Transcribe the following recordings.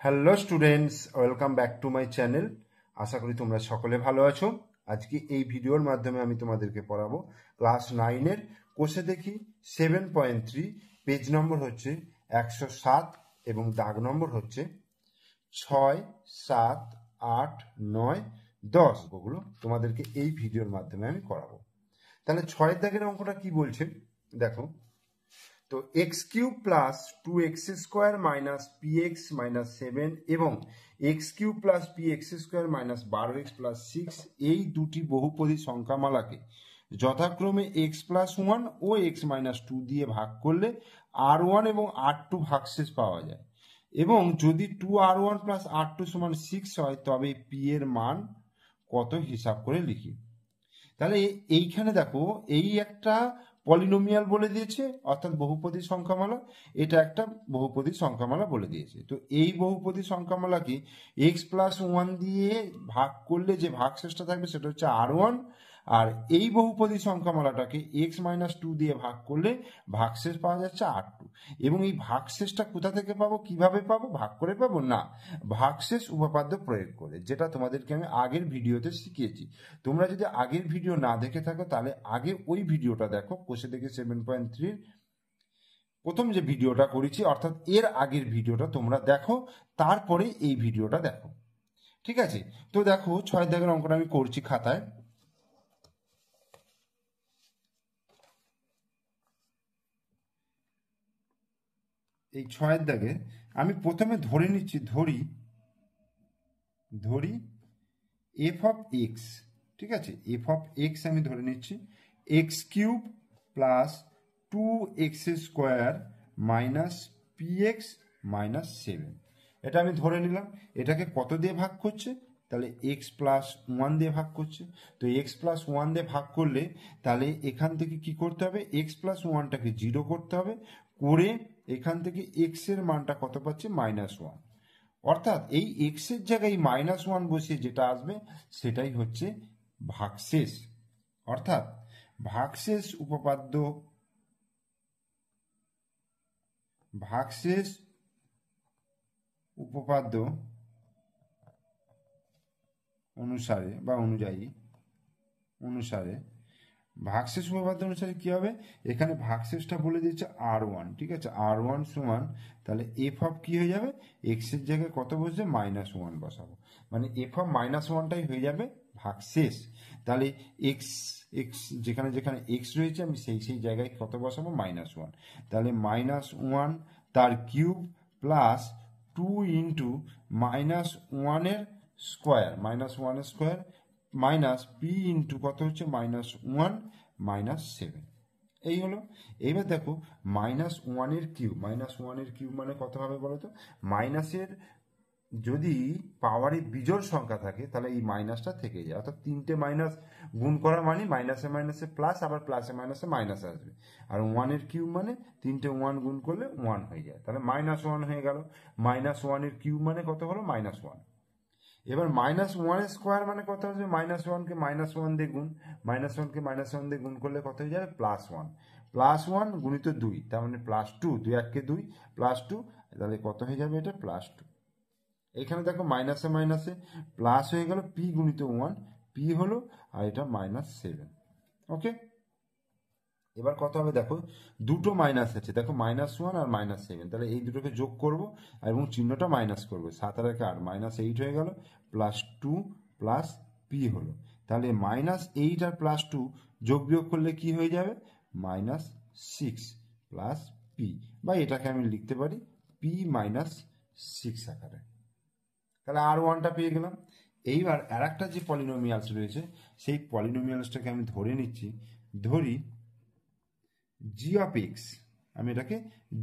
Hello students, welcome back to my channel. আশা করি তোমরা সকলে ভালো আছো। আজকে এই ভিডিওর মাধ্যমে আমি তোমাদেরকে পড়াবো ক্লাস 9-এর কোষে দেখি 7.3, পেজ নম্বর হচ্ছে 107 এবং দাগ নম্বর হচ্ছে 6, 7, 8, 9, 10। ওগুলো তোমাদেরকে এই ভিডিওর মাধ্যমে আমি করাবো। তাহলে 6 দাগের অঙ্কটা কি বলছে দেখো। তো x cube plus 2x square minus P x minus 7 এবং x cube plus P x square minus 12x plus 6 এই দুটি বহুপদী সংখ্যামালাকে যথাক্রমে এক্স প্লাস 1 ও এক্স মাইনাস 2 দিয়ে ভাগ করলে R1 এবং R2 ভাগশেষ পাওয়া যায়, এবং যদি 2R1 প্লাস R2 সমান 6 হয় তবে পি এর মান কত হিসাব করে লিখি। তাহলে এইখানে দেখো, এই একটা পলিনোমিয়াল বলে দিয়েছে, অর্থাৎ বহুপদী সংখ্যামালা। এটা একটা বহুপদী সংখ্যামালা বলে দিয়েছে। তো এই বহুপদী সংখ্যামালাকে এক্স প্লাস 1 দিয়ে ভাগ করলে যে ভাগশেষটা থাকবে সেটা হচ্ছে R1, আর এই বহুপদী সংখ্যামালাটাকে এক্স মাইনাস 2 দিয়ে ভাগ করলে ভাগশেষ পাওয়া যাচ্ছে R2। এবং এই ভাগশেষটা কোথা থেকে পাবো, কিভাবে পাবো? ভাগ করে পাবো না, ভাগশেষ উপপাদ্য প্রয়োগ করে, যেটা তোমাদেরকে আমি আগের ভিডিওতে শিখিয়েছি। তোমরা যদি আগের ভিডিও না দেখে থাকো তাহলে আগে ওই ভিডিওটা দেখো, কোষে দেখে 7.3 প্রথম যে ভিডিওটা করেছি, অর্থাৎ এর আগের ভিডিওটা তোমরা দেখো, তারপরে এই ভিডিওটা দেখো। ঠিক আছে? তো দেখো 6 দাগের অঙ্কটা আমি করছি খাতায়। এই 6 দাগে আমি প্রথমে ধরে নিচ্ছি, ধরি এফ অফ এক্স। ঠিক আছে, এফ অফ এক্স আমি ধরে নিচ্ছি x cube plus 2x square minus P x minus 7। এটা আমি ধরে নিলাম। এটাকে কত দিয়ে ভাগ করছে? তাহলে এক্স প্লাস 1 দিয়ে ভাগ করছে। তো এক্স প্লাস 1 দিয়ে ভাগ করলে তাহলে এখান থেকে কি করতে হবে? এক্স প্লাস 1টাকে 0 করতে হবে, করে এখান থেকে এক্স এর মানটা কত পাচ্ছে? -1। অর্থাৎ এই এক্স এর জায়গায় -1 বসিয়ে যেটা আসবে সেটাই হচ্ছে ভাগশেষ। অর্থাৎ ভাগশেষ উপপাদ্য অনুসারে বা অনুসারে ভাগশেষ উপপাদ্য অনুসারে কি হবে? এখানে ভাগশেষটা বলে দিয়েছে R1। ঠিক আছে, R1 সমান তাহলে এফ অফ কি হয়ে যাবে? এক্স এর জায়গায় কত বসবে? -1 বসাবো, মানে এফ অফ -1টাই হয়ে যাবে ভাগশেষ। তাহলে এক্স এক্স যেখানে যেখানে এক্স রয়েছে আমি সেই জায়গায় কত বসাবো? -1। তাহলে -1 তার cube plus 2 into -1 square minus P into কত হচ্ছে? -1 -7। এই হলো। এইবার দেখো -1 কিউব মানে কত হবে বলো তো? মাইনাসের যদি পাওয়ারে বিজোড় সংখ্যা থাকে তাহলে এই মাইনাসটা থেকে যায়, অর্থাৎ 3টে মাইনাস গুণ করা মানে মাইনাসে মাইনাসে প্লাস, আবার প্লাসে মাইনাসে মাইনাস আসবে। আর 1 কিউব মানে 3টে 1 গুণ করলে 1 হয়ে যায়, তাহলে -1 হয়ে গেল। -1 কিউব মানে কত হলো? -1। এবার -1 স্কোয়ার মানে কত হচ্ছে? -1কে -1 দিয়ে গুণ, -1কে -1 দিয়ে গুণ করলে কত হয়ে যাবে? +1। +1 গুণিত 2, তার মানে +2, 2 1 2 +2, তাহলে কত হয়ে যাবে? এটা +2। এখানে দেখো মাইনাসে মাইনাসে প্লাস হয়ে গেল, পি গুণিত 1, পি হলো, আর এটা -7। ওকে, এবার কত হবে দেখো, দুটো মাইনাস আছে, দেখো -1 আর -7, তাহলে এই দুটোকে যোগ করব এবং চিহ্নটা মাইনাস করবো। 7 আর 8 -8 হয়ে গেল, +2 প্লাস পি হলো। তাহলে -8 আর +2 যোগ বিয়োগ করলে কি হয়ে যাবে? -6 প্লাস পি, বা এটাকে আমি লিখতে পারি পি -6 আকারে। তাহলে R1টা পেয়ে গেলাম। এইবার আর একটা যে পলিনোমিয়ালস রয়েছে সেই পলিনোমিয়ালসটাকে আমি ধরে নিচ্ছি, ধরি জি অফ এক্স। আমি এটাকে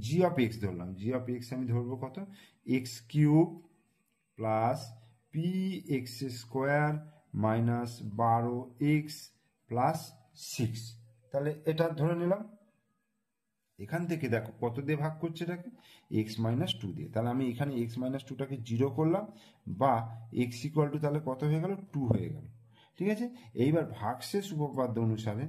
জি অফ এক্স ধরলাম। জি অফ এক্স আমি ধরবো কত? X cube plus P x square minus 12x plus 6। তাহলে এটা ধরে নিলাম। এখান থেকে দেখো কত দিয়ে ভাগ করছে এটাকে? x-2 দিয়ে। তাহলে আমি এখানে x-2টাকে 0 করলাম, বা x ইকুয়াল টু তাহলে কত হয়ে গেল? 2 হয়ে গেল। ঠিক আছে, এইবার ভাগশেষ উপপাদ্য অনুসারে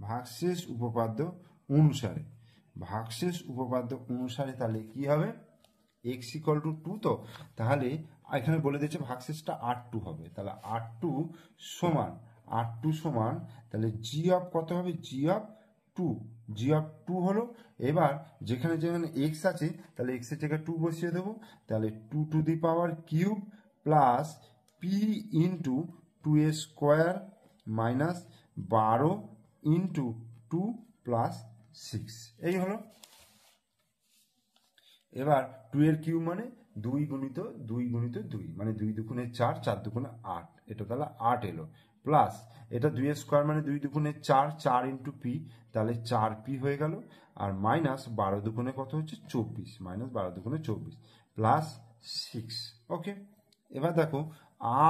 ভাগশেষ উপপাদ্য অনুসারে, ভাগশেষ উপপাদ্য অনুসারে তাহলে কি হবে, এক্স ইকুয়াল টু 2, তো তাহলে এখানে বলে দিয়েছে ভাগশেষটা R2 হবে, তাহলে R2 সমান তাহলে জি অফ কত হবে, জি অফ 2 হলো। এবার যেখানে যেখানে এক্স আছে তাহলে এক্স এর জায়গায় 2 বসিয়ে দেবো, তাহলে 2 to the power cube plus P into 2 square minus 12 into 2 plus 6, এই হলো। এবার 2 এর কিউব মানে 2 গুণিত 2 মানে 2 দুগুণে 4, 4 দুগুণে 8, এটা তাহলে 8 এলো, প্লাস এটা 2 স্কোয়ার মানে 2 দুগুণে 4, 4 ইন্টু পি, তাহলে 4p হয়ে গেল, আর মাইনাস 12 দুগুণে কত হচ্ছে 24, মাইনাস 12 দুগুণে 24 প্লাস 6, ওকে। এবার দেখো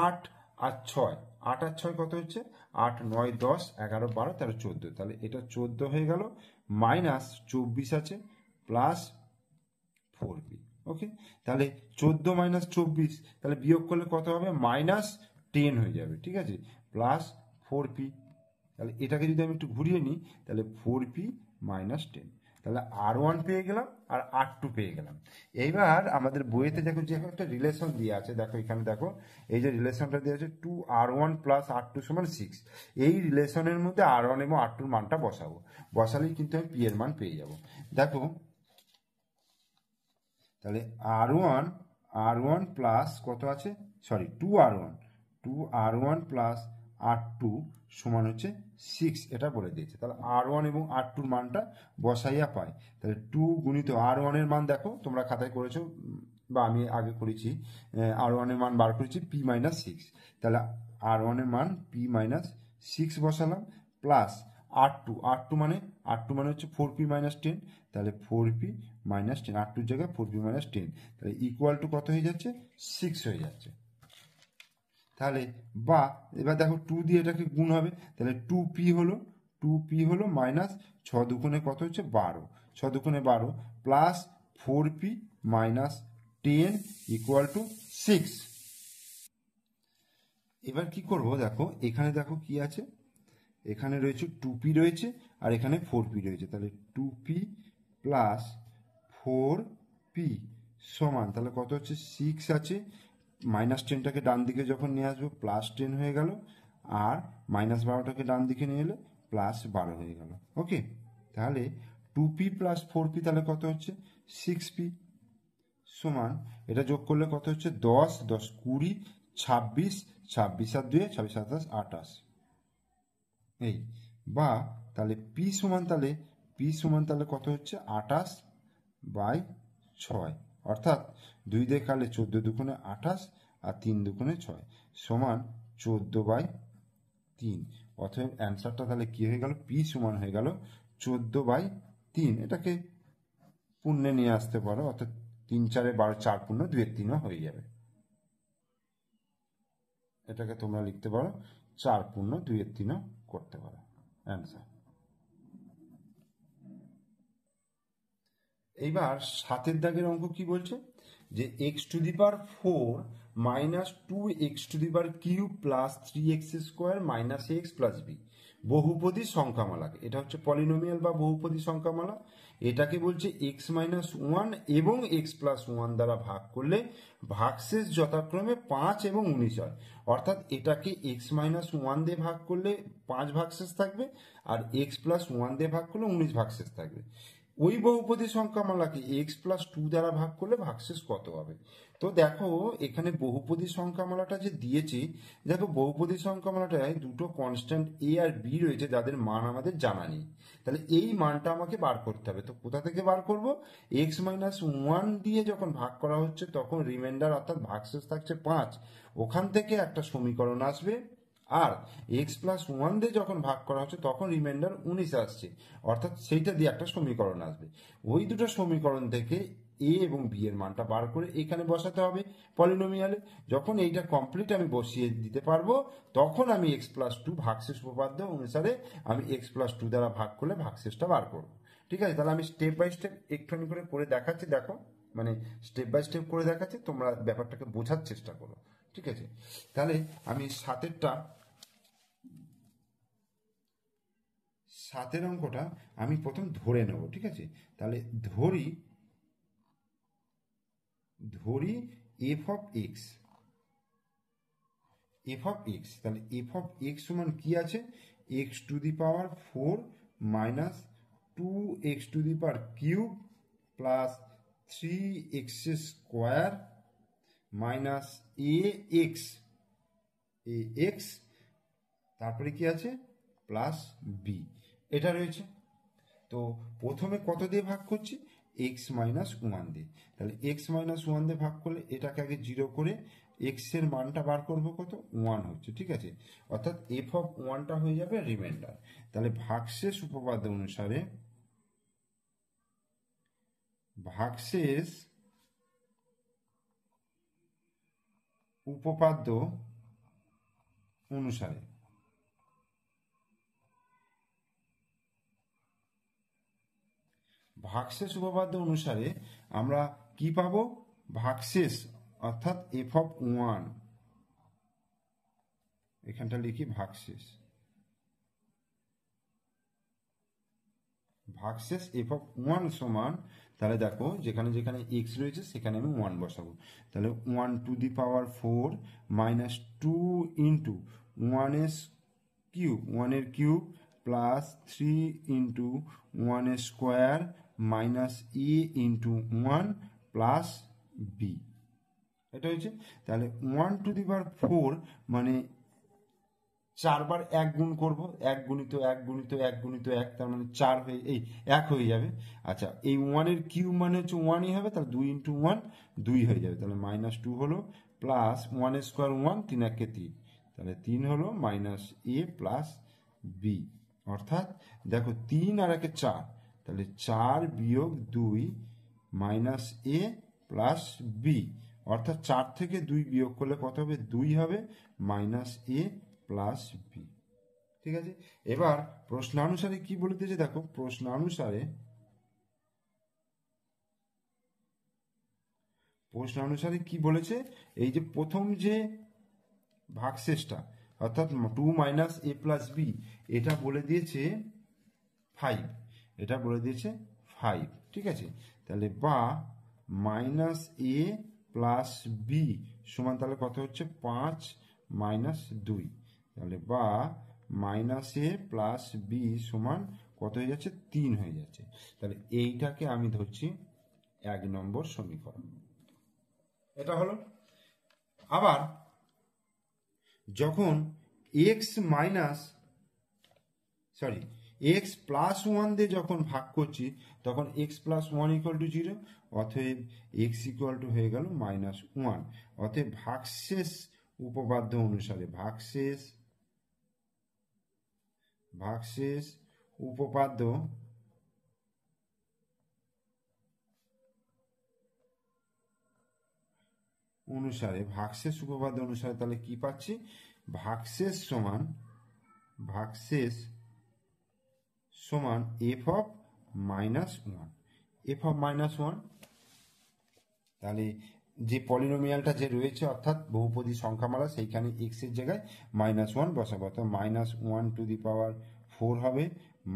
8 আর 6, 8 আর 6 কত হচ্ছে, 8 9 10 11 12 13 14, তাহলে এটা 14 হয়ে গেল, মাইনাস 24 আছে প্লাস 4p, ওকে। তাহলে 14 মাইনাস 24, তাহলে বিয়োগ করলে কত হবে, মাইনাস 10 হয়ে যাবে, ঠিক আছে, প্লাস 4p, তাহলে এটাকে যদি আমি একটু ঘুরিয়ে নিই তাহলে 4p মাইনাস 10, তাহলে R1 পেয়ে গেলাম আর R2 পেয়ে গেলাম। এইবার আমাদের বইয়েতে দেখো যে একটা রিলেশন দিয়ে আছে, দেখো এখানে দেখো এই যে রিলেশনটা দিয়ে আছে 2R1 প্লাস R2 সমান 6, এই রিলেশনের মধ্যে R1 এবং R2 মানটা বসাবো, বসালেই কিন্তু আমি p এর মান পেয়ে যাব। দেখো তাহলে R1 প্লাস কত আছে, সরি 2R1 প্লাস R2 সমান হচ্ছে 6, এটা বলে দিয়েছে। তাহলে R1 এবং R2 মানটা বসাইয়া পাই, তাহলে 2 গুণিত R1 এর মান দেখো তোমরা খাতায় করেছো বা আমি আগে করেছি, R1 এর মান বার করেছি p মাইনাস 6, তাহলে R1 এর মান p মাইনাস 6 বসালাম, প্লাস R2 মানে হচ্ছে 4p মাইনাস 10, তাহলে 4p মাইনাস 10, R2 জায়গায় 4p মাইনাস 10, তাহলে ইকুয়াল টু কত হয়ে যাচ্ছে, 6 হয়ে যাচ্ছে। তাহলে বা এবার দেখো 2 দিয়ে এটাকে গুণ হবে, তাহলে 2p হলো মাইনাস 6 দুগুণে কত হচ্ছে 12, 6 দুগুণে 12 plus 4p minus 10 equal to 6। এবার কি করব, দেখো এখানে দেখো কি আছে, এখানে রয়েছে 2p রয়েছে আর এখানে 4p রয়েছে, তাহলে 2p প্লাস 4p সমান তাহলে কত হচ্ছে 6 আছে, মাইনাস 10টাকে ডান দিকে যখন নিয়ে আসবো প্লাস 10 হয়ে গেল, আর মাইনাস 12টাকে ডান দিকে নিয়ে এলে প্লাস 12 হয়ে গেল, ওকে। তাহলে 2p প্লাস 4p তাহলে কত হচ্ছে 6p সমান, এটা যোগ করলে কত হচ্ছে 10 10 20 26, 26 আর 2 26 27 28, এই বা তাহলে p সমান তাহলে কত হচ্ছে 28/6, অর্থাৎ 2 দিয়ে কাটলে 14 দুগুণে 28 আর 3 দুগুণে 6 সমান 14/3, অতএব অ্যান্সারটা তাহলে কি হয়ে গেল, p সমান হয়ে গেল 14/3। এটাকে পূর্ণে নিয়ে আসতে পারো, অর্থাৎ 3 4 12 4 পূর্ণ 2 3 হয়ে যাবে, এটাকে তোমরা লিখতে পারো 4 পূর্ণ 2 3 করতে পারো অ্যান্সার। এইবার 7 দাগের অঙ্ক কি বলছে, যে x⁴ minus 2x³ plus 3x² minus x plus b বহুপদী সংখ্যামালাকে, এটা হচ্ছে পলিনোমিয়াল বা বহুপদী সংখ্যামালা, এটাকে বলছে x-1 এবং x+1 দ্বারা ভাগ করলে ভাগশেষ যথাক্রমে 5 এবং 19 হয়, অর্থাৎ এটাকে x-1 দিয়ে ভাগ করলে 5 ভাগশেষ থাকবে আর x+1 দিয়ে ভাগ করলে 19 ভাগশেষ থাকবে। ওই বহুপদী সংখ্যামালাকে x+2 দ্বারা ভাগ করলে ভাগশেষ কত হবে। তো দেখো এখানে বহুপদী সংখ্যামালাটা যে দিয়েছি, দেখো বহুপদী সংখ্যামালাটায় দুটো কনস্ট্যান্ট a আর b রয়েছে যাদের মান আমাদের জানা নেই, তাহলে এই মানটা আমাকে বার করতে হবে। তো কোথা থেকে বার করব, x-1 দিয়ে যখন ভাগ করা হচ্ছে তখন রিমাইন্ডার অর্থাৎ ভাগশেষ থাকছে 5, ওখান থেকে একটা সমীকরণ আসবে, আর x+1 দিয়ে যখন ভাগ করা হচ্ছে তখন রিমাইন্ডার 19 আসছে, অর্থাৎ সেইটা দিয়ে একটা সমীকরণ আসবে। ওই দুটো সমীকরণ থেকে a এবং b এর মানটা বার করে এখানে বসাতে হবে পলিনোমিয়ালে। যখন এইটা কমপ্লিট আমি বসিয়ে দিতে পারবো তখন আমি x+2 ভাগশেষ উপপাদ্য অনুসারে আমি x+2 দ্বারা ভাগ করলে ভাগশেষটা বার করবো। ঠিক আছে, তাহলে আমি স্টেপ বাই স্টেপ একটুখানি করে দেখাচ্ছি, দেখো মানে স্টেপ বাই স্টেপ করে দেখাচ্ছি, তোমরা ব্যাপারটাকে বোঝার চেষ্টা করো। ঠিক আছে, তাহলে আমি 7 অঙ্কটা আমি প্রথম ধরে নেব, ঠিক আছে? তাহলে ধরি এফ অফ এক্স, তাহলে এফ অফ এক্স সমান কি আছে? X to the power 4 minus 2x to the power cube plus 3x square minus x, তারপরে কি আছে? প্লাস বি, এটা রয়েছে। তো প্রথমে কত দিয়ে ভাগ করছি? এক্স মাইনাস 1 দিয়ে। তাহলে এক্স মাইনাস 1 দিয়ে ভাগ করলে এটাকে আগে 0 করে এক্স এর মানটা বার করবো, কত? 1 হচ্ছে, ঠিক আছে? অর্থাৎ এফ অফ 1টা হয়ে যাবে রিমাইন্ডার। তাহলে ভাগশেষ উপপাদ্য অনুসারে ভাগশেষ উপপাদ্য অনুসারে আমরা কি পাবো? ভাগশেষ অর্থাৎ এফ অফ 1, এখানটা লিখি ভাগশেষ এফ অফ 1 সমান, তাহলে দেখো যেখানে যেখানে এক্স রয়েছে সেখানে আমি 1 বসাবো। তাহলে 1 to the power 4 minus 2 into 1 এর কিউব প্লাস 3 ইন্টু 1 এর স্কোয়ার মাইনাস এ ইন্টু 1 প্লাস বি, এটা হয়েছে। তাহলে 1 টু দি পাওয়ার 4 মানে 4 বার 1 গুণ করব, 1 গুণিত 1 গুণিত 1 গুণিত 1, তার মানে 4 হয়ে 1 হয়ে যাবে। আচ্ছা, এই 1 এর কিউব মানে হচ্ছে 1ই হবে, তাহলে 2 ইন্টু 1 2 হয়ে যাবে। তাহলে মাইনাস 2 হলো প্লাস 1 এর স্কোয়ার 1, 3 একে 3, তাহলে 3 হলো মাইনাস এ প্লাস বি। অর্থাৎ দেখো 3 আর 1 4, তাহলে 4 বিয়োগ 2 মাইনাস এ প্লাস বি, অর্থাৎ 4 থেকে 2 বিয়োগ করলে কত হবে? 2 হবে মাইনাস এ প্লাস বি, ঠিক আছে? এবার প্রশ্নানুসারে কি বলে দিয়েছে দেখো, প্রশ্নানুসারে কি বলেছে? এই যে প্রথম যে ভাগশেষটা অর্থাৎ 2 মাইনাস এ প্লাস বি, এটা বলে দিয়েছে 5, ঠিক আছে? তাহলে বা মাইনাস এ প্লাস বি সমান তাহলে কত হচ্ছে? 5 মাইনাস 2, তাহলে বা মাইনাস এ প্লাস বি সমান কত হয়ে যাচ্ছে? 3 হয়ে যাচ্ছে। তাহলে এইটাকে আমি ধরছি 1 নম্বর সমীকরণ, এটা হলো। আবার যখন এক্স প্লাস 1 দিয়ে যখন ভাগ করছি তখন এক্স প্লাস 1 ইকুয়াল টু 0, অতএব এক্স ইকুয়াল টু হয়ে গেল মাইনাস 1। অতএব ভাগশেষ উপপাদ্য অনুসারে ভাগশেষ উপপাদ্য তাহলে কি পাচ্ছি? ভাগশেষ সমান এফ অফ মাইনাস 1, তাহলে যে পলিনোমিয়ালটা যে রয়েছে অর্থাৎ বহুপদী সংখ্যামালা, সেইখানে এক্স এর জায়গায় -1 বসাবো, অর্থাৎ -1 টু দি পাওয়ার 4 হবে,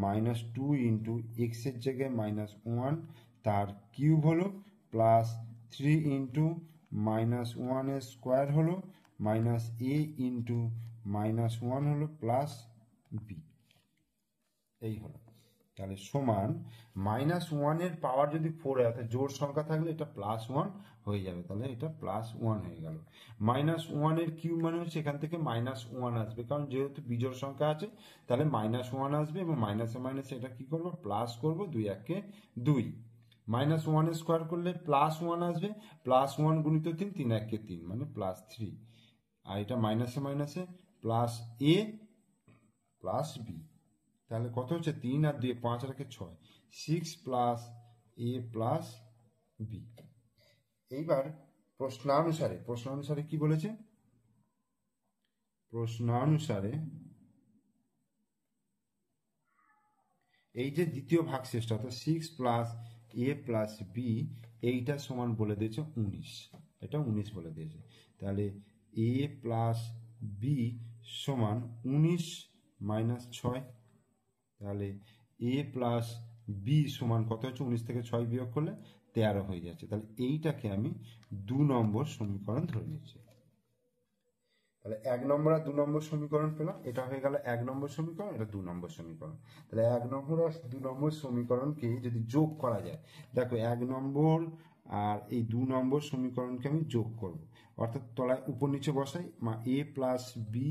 -2 ইন্টু এক্স এর জায়গায় -1 তার কিউব হলো, প্লাস 3 ইন্টু -1 এর স্কোয়ার হলো, মাইনাস এ ইন্টু -1 হলো, প্লাস বি, এই হলো। তাহলে সমান -1 এর পাওয়ার যদি 4 হয় অর্থাৎ জোড় সংখ্যা থাকলে এটা +1 হয়ে যাবে, তাহলে এটা +1 হয়ে গেল। -1 এর কিউব মানে হচ্ছে এখান থেকে -1 আসবে, কারণ যেহেতু বিজোড় সংখ্যা আছে তাহলে -1 আসবে, এবং মাইনাসে মাইনাসে এটা কি করবো? প্লাস করবো, 2 একে 2, -1 এর স্কোয়ার করলে +1 আসবে, +1 গুণিত 3, 3 একে 3 মানে +3, আর এটা মাইনাসে মাইনাসে প্লাস এ প্লাস বি, তাহলে কত হচ্ছে? 3 আর 2 5 আর 6, 6 প্লাস এ প্লাস বি। এইবার প্রশ্নানুসারে কি বলেছে? প্রশ্নানুসারে এই যে দ্বিতীয় ভাগশেষটা অর্থাৎ 6 প্লাস এ প্লাস বি, এইটা সমান বলে দিয়েছে 19, এটা 19 বলে দিয়েছে। তাহলে এ প্লাস বি সমান 19 মাইনাস 6, তাহলে এ প্লাস বি সমান কত হচ্ছে, 19 থেকে 6 বিয়োগ করলে 13 হয়ে যাচ্ছে। তাহলে এইটাকে আমি 2 নম্বর সমীকরণ ধরে নিচ্ছি। তাহলে 1 নম্বর আর 2 নম্বর সমীকরণ পেলাম। এটা হয়ে গেল 1 নম্বর সমীকরণ, এটা 2 নম্বর সমীকরণ। তাহলে 1 নম্বর আর 2 নম্বর সমীকরণকে যদি যোগ করা যায়, দেখো 1 নম্বর আর এই 2 নম্বর সমীকরণকে আমি যোগ করব, অর্থাৎ তলায় উপর নিচে বসাই। এ প্লাস বি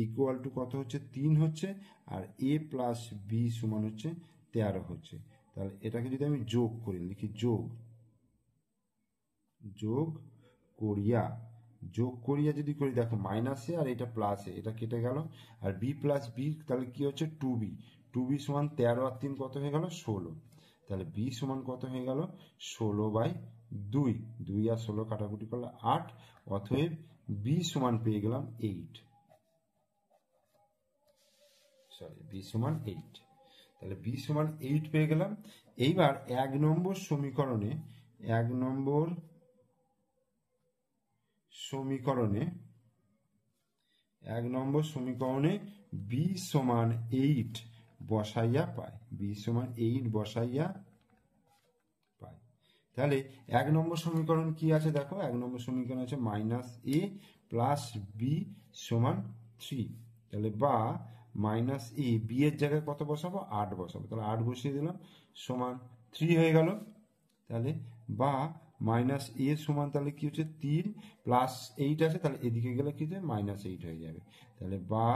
ইকুয়াল টু কত হচ্ছে, 3 হচ্ছে, আর এ প্লাস বি সমান হচ্ছে 13 হচ্ছে। তাহলে এটাকে যদি আমি যোগ করি, লিখি যোগ করিয়া যদি করি, দেখো মাইনাসে আর এটা প্লাসে, এটা কেটে গেল, আর বি প্লাস বি তাহলে কি হচ্ছে 2b, 2b সমান 13 আর 3 কত হয়ে গেল 16। তাহলে বি সমান কত হয়ে গেল 16/2, 2 আর 16 কাটাকুটি করলে 8, অতএব বি সমান পেয়ে গেলাম 8, বি সমান 8। তাহলে বি সমান 8 পেয়ে গেলাম। এইবার 1 নম্বর সমীকরণে বি সমান 8 বসাইয়া পাই, তাহলে 1 নম্বর সমীকরণ কি আছে দেখো, 1 নম্বর সমীকরণ আছে মাইনাস এ প্লাস বি সমান 3। তাহলে বা মাইনাস এ, বি এর জায়গায় কত বসাবো, 8 বসাবো, তাহলে 8 বসিয়ে দিলাম, সমান 3 হয়ে গেল। তাহলে বা মাইনাস এ সমান তাহলে কি হচ্ছে 3 প্লাস 8 আছে, তাহলে এদিকে গেলে কি হচ্ছে -8 হয়ে যাবে। তাহলে বা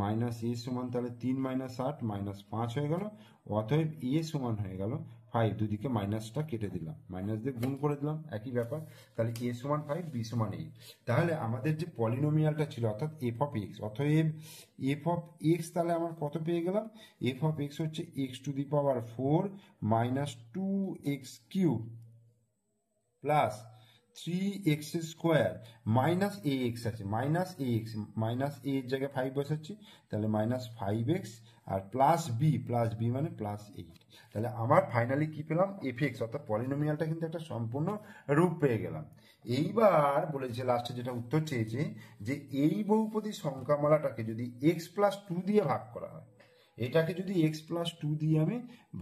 মাইনাস এ সমান তাহলে 3 - 8 -5 হয়ে গেল, অতএব এ সমান হয়ে গেল 5। দুদিকে মাইনাসটা কেটে দিলাম, মাইনাস দিয়ে গুণ করে দিলাম, একই ব্যাপার। তাহলে এ সমান 5, বি সমান 8। তাহলে আমাদের যে পলিনোমিয়ালটা ছিল অর্থাৎ এফ অফ এক্স, অতএব এফ অফ এক্স তাহলে আমার কত পেয়ে গেলাম, এফ অফ এক্স হচ্ছে x⁴ - 2x³ plus 3x² minus ax আছে, মাইনাস a এর জায়গায় 5 বসাচ্ছি, তাহলে -5x আর প্লাস বি মানে +8। তাহলে আমার ফাইনালি কি পেলাম, এফ(x), অর্থাৎ পলিনোমিয়ালটা কিন্তু একটা সম্পূর্ণ রূপ পেয়ে গেলাম। এইবার বলেছে লাস্টে যেটা উত্তর চেয়েছে, যে এই বহুপদী সংখ্যামালাটাকে যদি x+2 দিয়ে ভাগ করা হয়, এটাকে যদি x+2 দিয়ে আমি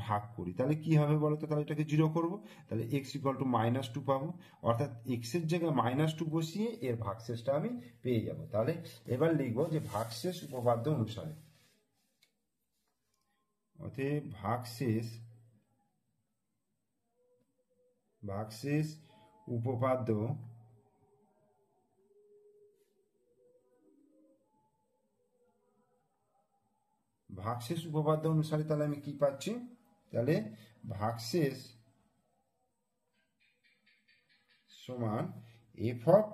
ভাগ করি, তাহলে কি হবে বলতো, তাহলে এটাকে 0 করব, তাহলে x = -2 পাবো, অর্থাৎ x এর জায়গায় -2 বসিয়ে এর ভাগশেষটা আমি পেয়ে যাব। তাহলে এবার লিখবো যে ভাগশেষ উপপাদ্য অনুসারে, অতএব ভাগশেষ উপপাদ্য অনুসারে তাহলে আমি কি পাচ্ছি, তাহলে ভাগশেষ সমান এফ অফ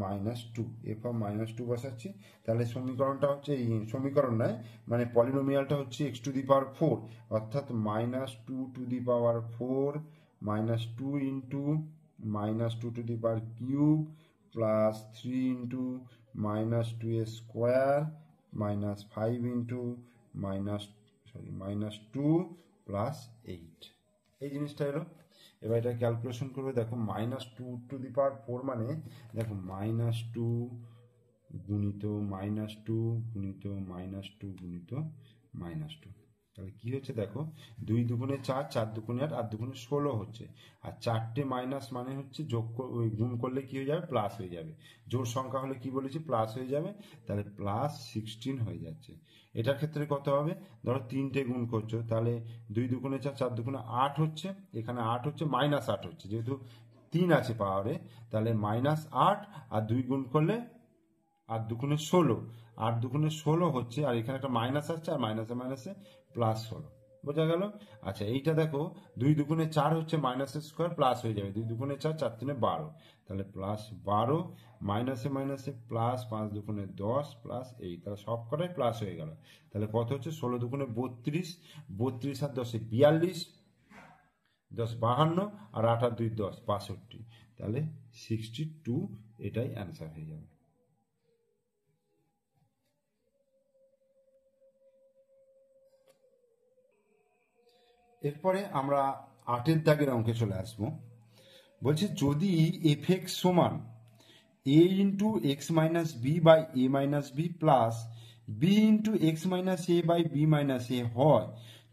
-2 বসাচ্ছি। তাহলে সমীকরণটা হচ্ছে, সমীকরণ নয় মানে পলিনোমিয়ালটা হচ্ছে x⁴, অর্থাৎ -2⁴ -2 into -2³ plus 3 into -2² minus 5 into -2 plus 8, এই জিনিসটা এলো। এবার এটা ক্যালকুলেশন করবে, দেখো -2⁴ মানে দেখো -2 গুণিত -2 গুণিত -2 গুণিত -2, তাহলে কি হচ্ছে দেখো, 2 দুগুণে 4, 4 দুগুণে 8, 8 দুগুণে 16 হচ্ছে, আর 4টে মাইনাস মানে হচ্ছে গুণ করলে কি হয়ে যাবে, প্লাস হয়ে যাবে। জোড় সংখ্যা হলে কি বলেছি, প্লাস হয়ে যাবে, তাহলে +16 হয়ে যাচ্ছে। এটার ক্ষেত্রে কত হবে, ধরো 3টে গুণ করছো, তাহলে 2 দুগুণে 4, 4 দুগুণে 8 হচ্ছে, এখানে 8 হচ্ছে, -8 হচ্ছে, যেহেতু 3 আছে পাওয়ারে, তাহলে -8 আর 2 গুণ করলে 8 দুগুণে 16, 8 দুগুণে 16 হচ্ছে, আর এখানে একটা মাইনাস আসছে, আর মাইনাসে মাইনাসে +16, বোঝা গেল। আচ্ছা এইটা দেখো, 2 দুগুণে 4 হচ্ছে, -² প্লাস হয়ে যাবে, 2 দুগুণে 4, 4 3 12, তাহলে +12, মাইনাসে মাইনাসে প্লাস, 5 দুগুণে 10 প্লাস 8, তাহলে সব কটাই প্লাস হয়ে গেল। তাহলে কত হচ্ছে, 16 দুগুণে 32, 32 আর 10 42, 10 52, আর 8 আর 2 10 62, তাহলে 62, এটাই অ্যান্সার হয়ে যাবে। এরপরে আমরা 8এর দাগের অঙ্কে চলে আসব। বলছে যদি f(x) সমান a × x - b / a - b plus b × x - a / b - a হয়,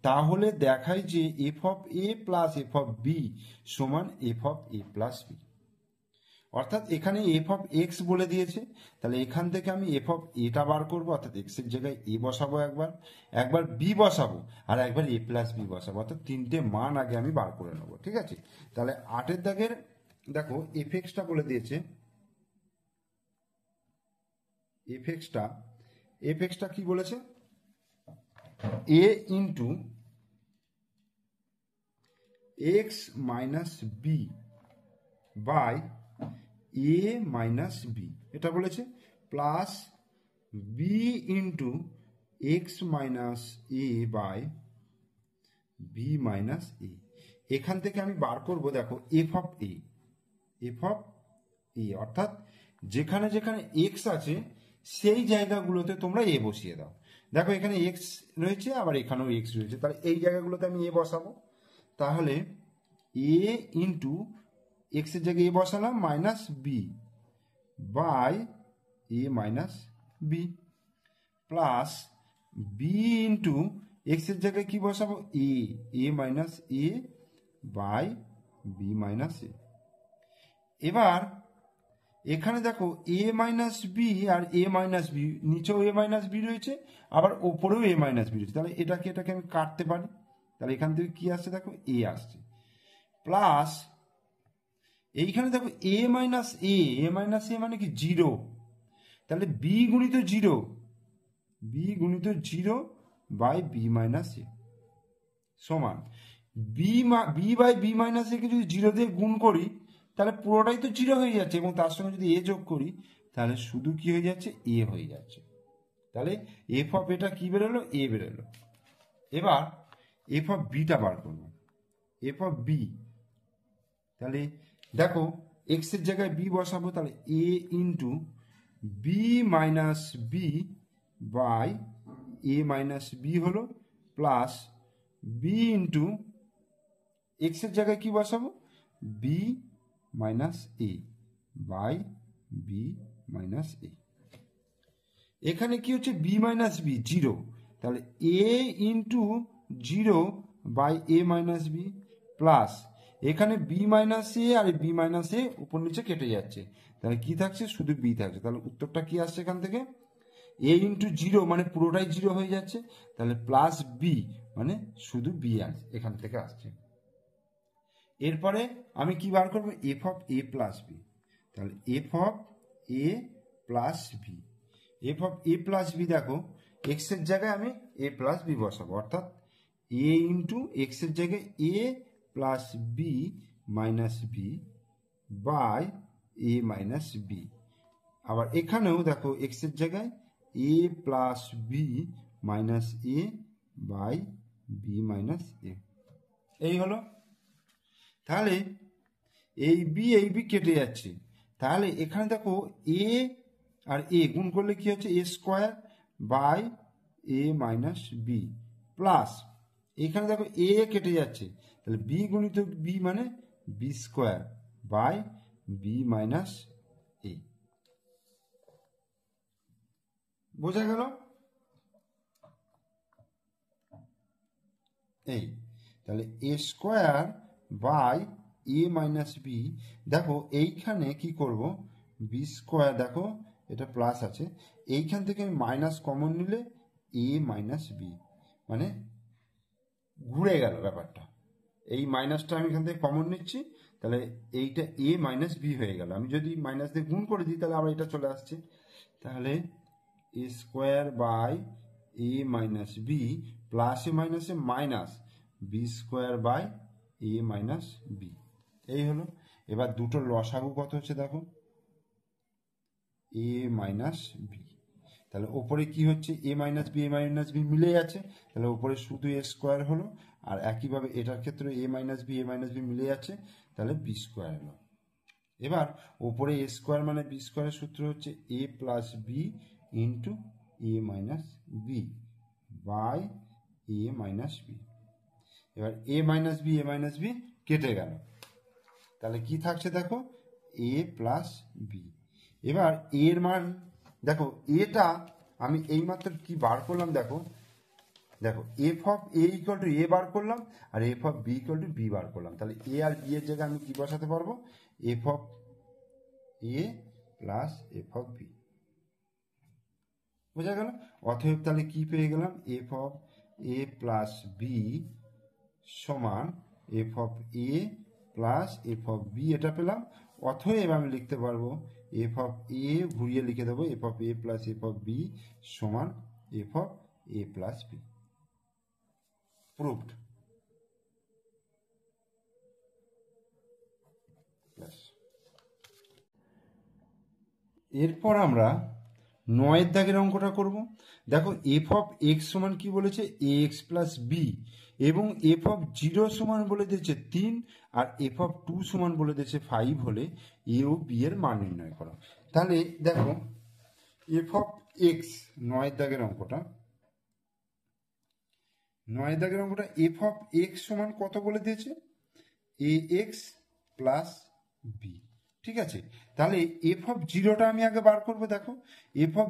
তাহলে দেখায় যে F of A plus F of B সমান F of A plus B. অর্থাৎ এখানে এফ অফ এক্স বলে দিয়েছে, তাহলে এখান থেকে আমি এফ অফ এটা বার করবো, অর্থাৎ এক্স এর জায়গায় এ বসাবো, একবার বি বসাবো, আর একবার এ প্লাস বি বসাবো, অর্থাৎ তিনটে মান আগে আমি বার করে নেবো। ঠিক আছে, তাহলে 8 দাগের দেখো এফ এক্সটা বলে দিয়েছে, এফ এক্সটা কি বলেছে, A into X minus B by A minus B, এটা বলেছে, plus B into X minus A by B minus A. এখান থেকে আমি বার করব দেখো এফ অফ এ, অর্থাৎ যেখানে যেখানে এক্স আছে সেই জায়গাগুলোতে তোমরা এ বসিয়ে দাও। দেখো এখানে এক্স রয়েছে, আবার এখানেও এক্স রয়েছে, তাহলে এই জায়গাগুলোতে আমি এ বসাবো। তাহলে এ ইন্টু এক্স এর জায়গায় এ বসালাম minus B by A minus B, plus B into x এর জায়গায় কি বসাবো, A minus A by B minus A. এবার এখানে দেখো এ মাইনাস বি আর এ মাইনাস বি, নিচেও এ মাইনাস বি রয়েছে, আবার ওপরেও এ মাইনাস বি রয়েছে, তাহলে এটাকে আমি কাটতে পারি। তাহলে এখান থেকে কি আসছে দেখো এ আসছে, প্লাস এইখানে দেখো এ মাইনাস এ মানে কি জিরো, তাহলে বি গুণিত জিরো বাই বি মাইনাস এ সমান বি বাই বি মাইনাস এ কে যদি জিরো দিয়ে গুণ করি তাহলে পুরোটাই তো জিরো হয়ে যাচ্ছে, এবং তার সঙ্গে যদি এ যোগ করি তাহলে শুধু কি হয়ে যাচ্ছে, এ হয়ে যাচ্ছে। তাহলে এফ অফ এটা কি বেরোলো, এ বেরোলো। এবার এফ অফ বিটা বার করবো, এফ অফ বি, তাহলে দেখো এক্স এর জায়গায় বি বসাবো, তাহলে এ into B minus B by A minus B হলো, প্লাস বি ইন্টু এক্স এর জায়গায় কি বসাবো, B minus A by B minus A. এখানে কি হচ্ছে, বি মাইনাস বি জিরো, তাহলে এ into zero by A minus B, plus এখানে বি মাইনাস এ আর বি মাইনাস এ উপর নিচে কেটে যাচ্ছে, তাহলে কি থাকছে, শুধু বি থাকছে। তাহলে উত্তরটা কি আসছে এখান থেকে, এ ইন্টু জিরো মানে পুরোটাই জিরো হয়ে যাচ্ছে, তাহলে প্লাস বি মানে শুধু বি এখান থেকে আসছে। এরপরে আমি কি বার করবো, F of A plus B, তাহলে F of A plus B, F of A plus B দেখো এক্স এর জায়গায় আমি এ প্লাস বি বসাবো, অর্থাৎ এ ইন্টু এক্স এর জায়গায় a plus b minus B by A minus b. আবার এখানেও দেখো এক্স এর জায়গায় a plus b minus A by B minus a, এই হলো। তাহলে এই বি কেটে যাচ্ছে, তাহলে এখানে দেখো এ আর এ গুণ করলে কি হচ্ছে, a square by A minus B, plus এখানে দেখো এ কেটে যাচ্ছে, তাহলে বি গুণিত বি মানে b square by B minus a. বোঝা গেল? এই তাহলে a square by A minus b, দেখো এইখানে কি করব, বি স্কোয়ার, দেখো এটা প্লাস আছে, এইখান থেকে আমি মাইনাস কমন নিলে এ মাইনাস বি, মানে ঘুরে গেল ব্যাপারটা, এই মাইনাসটা আমি এখান থেকে কমন নিচ্ছি, তাহলে এইটা এ মাইনাস বি হয়ে গেল। আমি যদি মাইনাস দিয়ে গুণ করে দিই তাহলে আবার এটা চলে আসছে, তাহলে a square by A minus B plus a মাইনাসে minus b square by A minus b, এই হলো। এবার দুটো লসাগু কত হচ্ছে দেখো, এ মাইনাস বি, তাহলে ওপরে কি হচ্ছে, এ মাইনাস বি মিলে যাচ্ছে, তাহলে ওপরে শুধু এ স্কোয়ার হলো, আর একইভাবে এটার ক্ষেত্রে এ মাইনাস বি মিলে যাচ্ছে, তাহলে বি স্কোয়ার হলো। এবার ওপরে এ স্কোয়ার মানে বি স্কোয়ারের সূত্র হচ্ছে a plus B into a minus B by A minus b. এবার এ মাইনাস বি কেটে গেল, তাহলে কি থাকছে দেখো, এ প্লাস বি। এবার এর মান দেখো, এটা আমি এইমাত্র কি বার করলাম দেখো, দেখো f of a equal to a বার করলাম আর f of b equal to b বার করলাম, তাহলে এ আর বি এর জায়গায় আমি কি বসাতে পারবো? F of A plus F of b. বোঝা গেল? অতএব তাহলে কি পেয়ে গেলাম? F of A plus b সমান F of A plus F of b, এটা পেলাম। অতএব আমি লিখতে পারবো এফ অফ এ ঘুরিয়ে লিখে দেবো f of A plus F of B সমান F of A plus b. Proved. এরপর আমরা 9 দাগের অঙ্কটা করব। দেখো এফ অফ এক্স সমান কি বলেছে? এ এক্স প্লাস বি, এবং এফ অফ 0 সমান বলে দিয়েছে 3 আর এফ অফ 2 সমান বলে দিয়েছে 5 হলে এ ও বি এর মান নির্ণয় করো। তাহলে দেখো এফ অফ এক্স 9 দাগের অঙ্কটা, 9 দাগের অঙ্কটা এফ অফ এক্স সমান কত বলে দিয়েছে? এ এক্স প্লাস বি। ঠিক আছে, তাহলে এফ অফ 0টা আমি আগে বার করবো। দেখো এফ অফ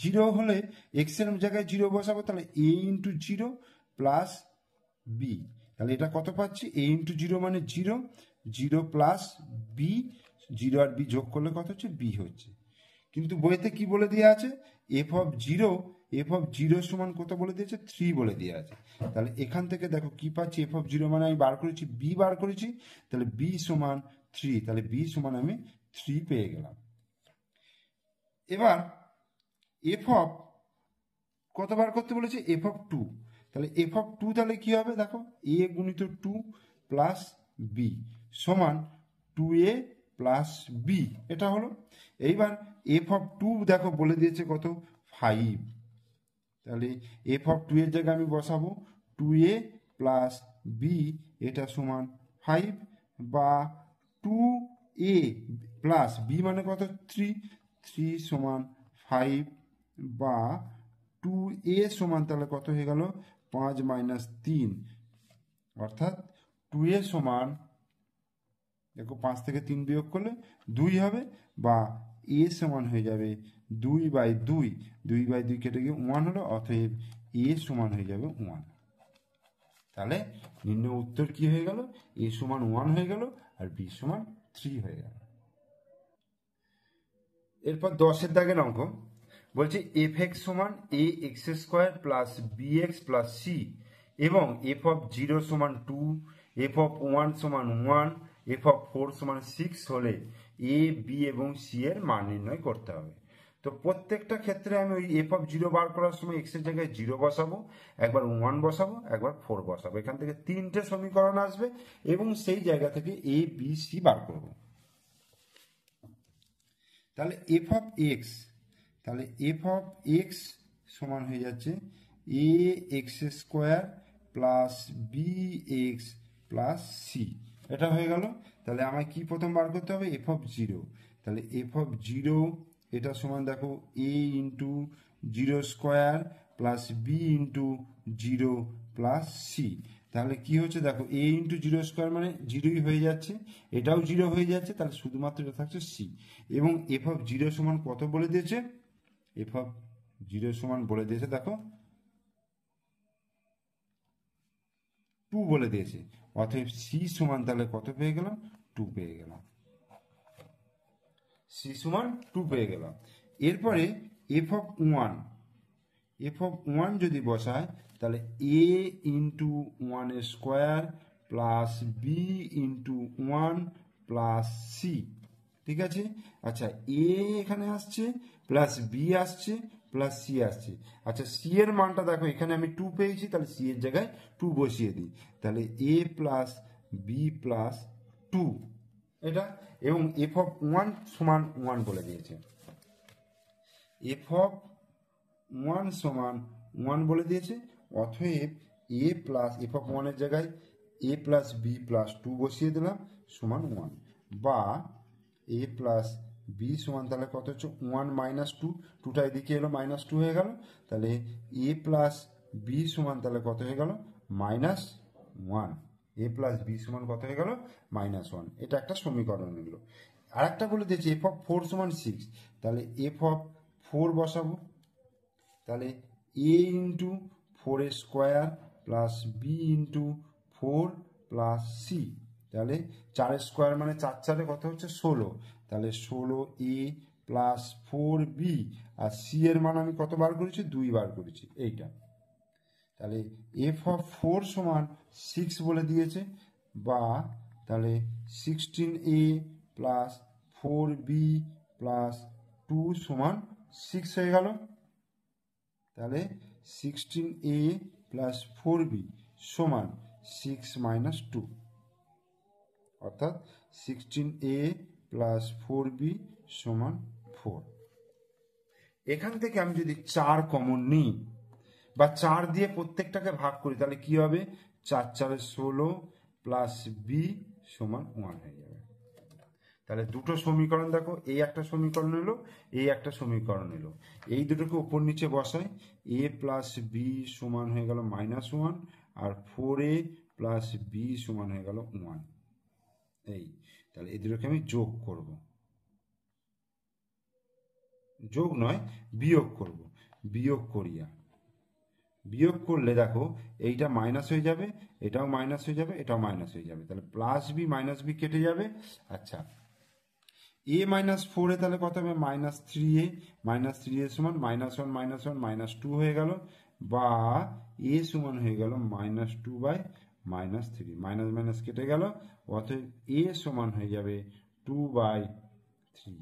0 হলে এক্স এর জায়গায় 0 বসাবো, তাহলে এ ইন্টু 0 প্লাস বি। তাহলে এটা কত পাচ্ছি? এ ইন্টু 0 মানে 0 প্লাস বি, 0 আর বি যোগ করলে কত হচ্ছে? বি হচ্ছে। কিন্তু বইতে কি বলে দেওয়া আছে? এফ অফ 0 সমান কত বলে দিয়েছে? 3 বলে দেওয়া আছে। তাহলে এখান থেকে দেখো কি পাচ্ছি? এফ অফ 0 মানে আমি বার করেছি বি বার করেছি, তাহলে বি সমান 3, তাহলে বি সমান আমি 3 পেয়ে গেলাম। এবার এফ অফ কত বার করতে বলেছে? এফ অফ 2, তাহলে এফ অফ 2 তাহলে কি হবে? দেখো এ গুণিত 2 প্লাস বি সমান 2a প্লাস বি, এটা হলো। এইবার এফ অফ 2 দেখো বলে দিয়েছে কত? 5, তাহলে এফ অফ 2 এর জায়গায় আমি বসাবো 2a প্লাস বি, এটা সমান 5, বা 2a প্লাস বি মানে কত? 3 সমান 5, বা 2a সমান তাহলে কত হয়ে গেল? 5 মাইনাস 3, অর্থাৎ 2a সমান, দেখো 5 থেকে 3 বিয়োগ করলে 2 হবে, বা a সমান হয়ে যাবে 2/2, 2/2 কেটে গিয়ে 1 হলো, অতএব a সমান হয়ে যাবে 1। তাহলে নির্ণয় উত্তর কি হয়ে গেল? a সমান 1 হয়ে গেল আর b সমান 3 হয়ে গেল। এরপর 10 দাগের অঙ্ক বলছে এফ এক্স সমান a x square plus b x plus c, এবং এফ অফ 0 সমান 2, এফ অফ 1 সমান 1, এফ অফ 4 সমান 6 হলে এ বি এবং সি এর মান নির্ণয় করতে হবে। তো প্রত্যেকটা ক্ষেত্রে আমি ওই এফ অফ 0 বার করার সময় এক্স এর জায়গায় 0 বসাবো, একবার 1 বসাবো, একবার 4 বসাবো। এখান থেকে 3টে সমীকরণ আসবে এবং সেই জায়গা থেকে এ বি সি বার করবো। তাহলে এফ অফ এক্স, তাহলে এফ অফ এক্স সমান হয়ে যাচ্ছে a x square plus b x plus c, এটা হয়ে গেল। তাহলে আমায় কি প্রথম বার করতে হবে? এফ অফ 0, তাহলে এফ অফ 0 এটা সমান দেখো a into 0 square plus B into 0 plus c. তাহলে কি হচ্ছে? দেখো এ ইন্টু 0 স্কোয়ার মানে 0ই হয়ে যাচ্ছে, এটাও 0 হয়ে যাচ্ছে, তাহলে শুধুমাত্র এটা থাকছে সি। এবং এফ অফ 0 সমান কত বলে দিয়েছে? এফ অফ 0 সমান বলে দিয়েছে দেখো 2 বলে দিয়েছে, অতএব সি সমান তাহলে কত পেয়ে গেলাম? 2 পেয়ে গেলাম। সি সমান 2 পেয়ে গেলাম। এরপরে এফ অফ 1, এফ অফ 1 যদি বসায় তাহলে এ into 1 square plus B into 1 plus c, ঠিক আছে। আচ্ছা এ এখানে আসছে, প্লাস বি আসছে, প্লাস সি আসছে। আচ্ছা সি এর মানটা দেখো এখানে আমি 2 পেয়েছি, তাহলে সি এর জায়গায় 2 বসিয়ে দিই, তাহলে এ প্লাস বি প্লাস 2, এটা। এবং এফ অফ 1 সমান 1 বলে দিয়েছে, এফ অফ 1 সমান 1 বলে দিয়েছে, অতএব এ প্লাস এফ অফ 1 এর জায়গায় এ প্লাস বি প্লাস 2 বসিয়ে দিলাম সমান 1, বা এ প্লাস বি সমান তাহলে কত হচ্ছে? 1 মাইনাস 2, 2টা এদিকে এলো মাইনাস 2 হয়ে গেল, তাহলে এ প্লাস বি সমান তাহলে কত হয়ে গেল? মাইনাস 1। এ প্লাস বি সমান কত হয়ে গেল? মাইনাস 1। এটা একটা সমীকরণ এগুলো। আর একটা বলে দিয়েছে এফ অফ 4 সমান 6, তাহলে এফ অফ 4 বসাবো, তাহলে এ into 4a square plus B into 4 plus c, তাহলে 4 স্কোয়ার মানে 4 4 কত হচ্ছে 16, তাহলে 16a প্লাস 4b, আর সি এর মান আমি কত বার করেছি 2 বার করেছি এইটা। তাহলে এফ অফ 4 সমান 6 বলে দিয়েছে, বা তাহলে 16a প্লাস 4b প্লাস 2 সমান 6 হয়ে গেল। তাহলে 16a প্লাস 4b সমান 6 মাইনাস 2, অর্থাৎ 16a প্লাস 4b সমান 4। এখান থেকে আমি যদি 4 কমন নিই বা 4 দিয়ে প্রত্যেকটাকে ভাগ করি, তাহলে কি হবে 4 4 16 প্লাস বি সমান 1 হয়ে যাবে। তাহলে দুটো সমীকরণ দেখো, এই একটা সমীকরণ এলো, এই একটা সমীকরণ এলো, এই দুটোকে উপর নিচে বসাই, এ প্লাস বি সমান হয়ে গেল -1, আর 4a প্লাস বি সমান হয়ে গেল 1। এই তাহলে এই দুটোকে আমি যোগ করব, যোগ নয় বিয়োগ করব, বিয়োগ করিয়া বিয়োগ করলে দেখো এইটা মাইনাস হয়ে যাবে, এটাও মাইনাস হয়ে যাবে, এটাও মাইনাস হয়ে যাবে, তাহলে প্লাস বি মাইনাস বি কেটে যাবে। আচ্ছা, a মাইনাস 4a তাহলে কত হবে -3a, -3a সমান -1 -1 -2 হয়ে গেল, বা a সমান হয়ে গেল -2 বাই -3, মাইনাস মাইনাস কেটে গেল, অতএব a সমান হয়ে যাবে 2/3,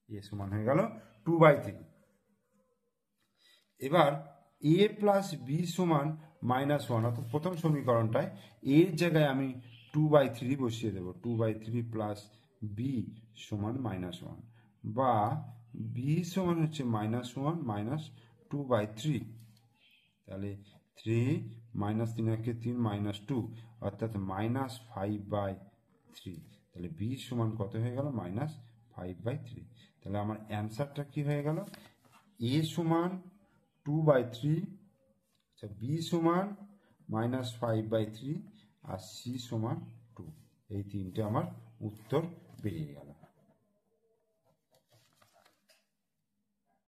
a সমান হয়ে গেল 2/3। এবার a প্লাস বি সমান -1, অর্থাৎ প্রথম সমীকরণটায় এর জায়গায় আমি 2/3 বসিয়ে দেবো, 2/3 প্লাস বি সমান -1, বা বি সমান হচ্ছে -1 মাইনাস 2/3, তাহলে 3 -3 একে 3 -2, অর্থাৎ -5/3, তাহলে বি সমান কত হয়ে গেল -5/3। তাহলে আমার অ্যান্সারটা কি হয়ে গেল, এ সমান 2/3, আচ্ছা বি সমান -5/3, আর সি সমান 2, এই তিনটে আমার উত্তর বেরিয়ে গেল।